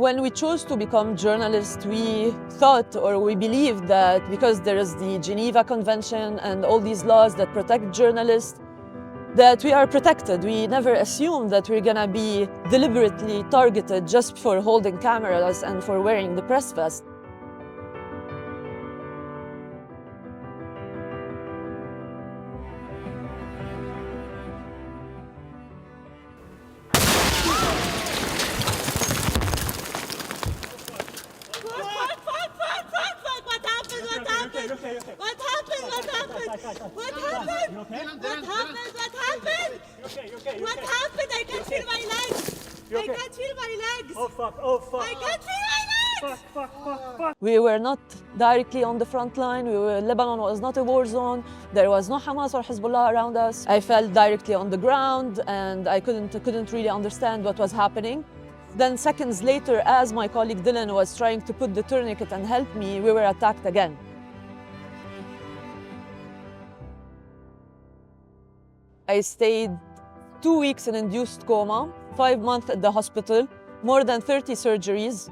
When we chose to become journalists, we thought or we believed that because there is the Geneva Convention and all these laws that protect journalists, that we are protected. We never assumed that we're gonna be deliberately targeted just for holding cameras and for wearing the press vest. I can't feel my legs. I can't feel my legs. Oh fuck, oh fuck. I can't feel my legs. Fuck. We were not directly on the front line. Lebanon was not a war zone. There was no Hamas or Hezbollah around us. I felt directly on the ground and I couldn't really understand what was happening. Then seconds later, as my colleague Dylan was trying to put the tourniquet and help me, we were attacked again. I stayed 2 weeks in induced coma, 5 months at the hospital, more than 30 surgeries.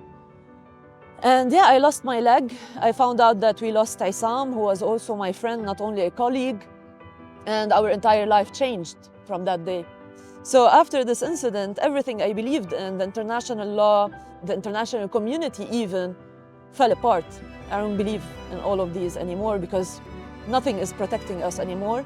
And yeah, I lost my leg. I found out that we lost Issam, who was also my friend, not only a colleague. And our entire life changed from that day. So after this incident, everything I believed in, the international law, the international community even, fell apart. I don't believe in all of these anymore because nothing is protecting us anymore.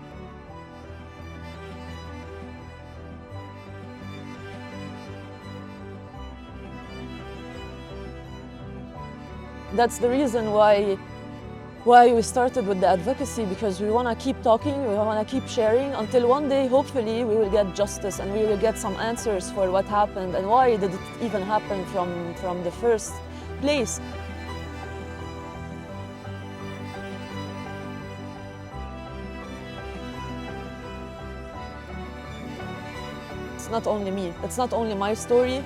That's the reason why we started with the advocacy, because we want to keep talking, we want to keep sharing until one day, hopefully, we will get justice and we will get some answers for what happened and why did it even happen from the first place. It's not only me, it's not only my story.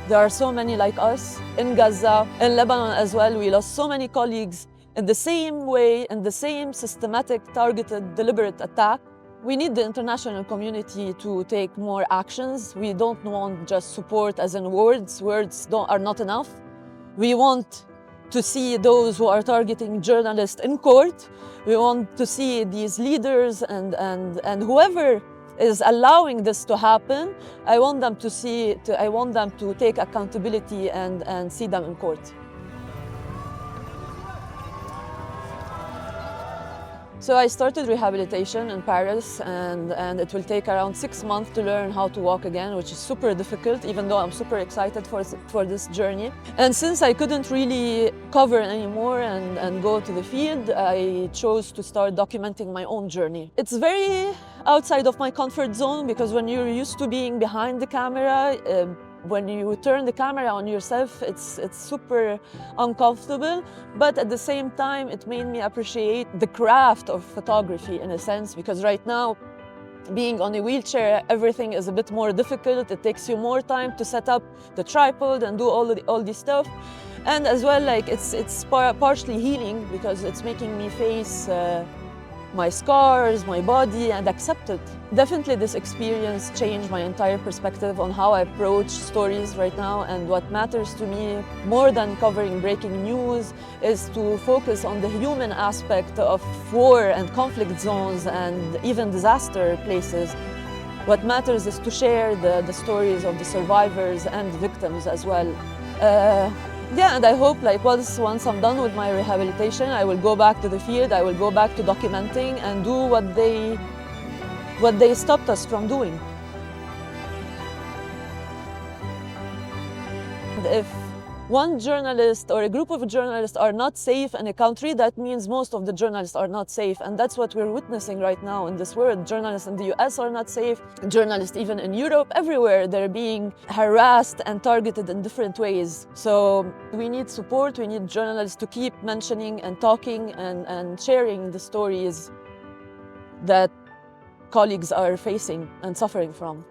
There are so many like us in Gaza, in Lebanon as well. We lost so many colleagues in the same way, in the same systematic, targeted, deliberate attack. We need the international community to take more actions. We don't want just support as in words. Words are not enough. We want to see those who are targeting journalists in court. We want to see these leaders and whoever is allowing this to happen. I want them to take accountability and see them in court. So I started rehabilitation in Paris and it will take around 6 months to learn how to walk again, which is super difficult, even though I'm super excited for this journey. And since I couldn't really cover anymore and go to the field, I chose to start documenting my own journey. It's very outside of my comfort zone because when you're used to being behind the camera, when you turn the camera on yourself, it's super uncomfortable, but at the same time, it made me appreciate the craft of photography in a sense, because right now, being on a wheelchair, everything is a bit more difficult. It takes you more time to set up the tripod and do all this stuff. And as well, like it's partially healing because it's making me face my scars, my body, and accept it. Definitely this experience changed my entire perspective on how I approach stories right now, and what matters to me more than covering breaking news is to focus on the human aspect of war and conflict zones and even disaster places. What matters is to share the stories of the survivors and victims as well. Yeah, and I hope like once I'm done with my rehabilitation, I will go back to the field, I will go back to documenting and do what they stopped us from doing. And if one journalist or a group of journalists are not safe in a country, that means most of the journalists are not safe. And that's what we're witnessing right now in this world. Journalists in the US are not safe. Journalists even in Europe, everywhere, they're being harassed and targeted in different ways. So we need support, we need journalists to keep mentioning and talking and sharing the stories that colleagues are facing and suffering from.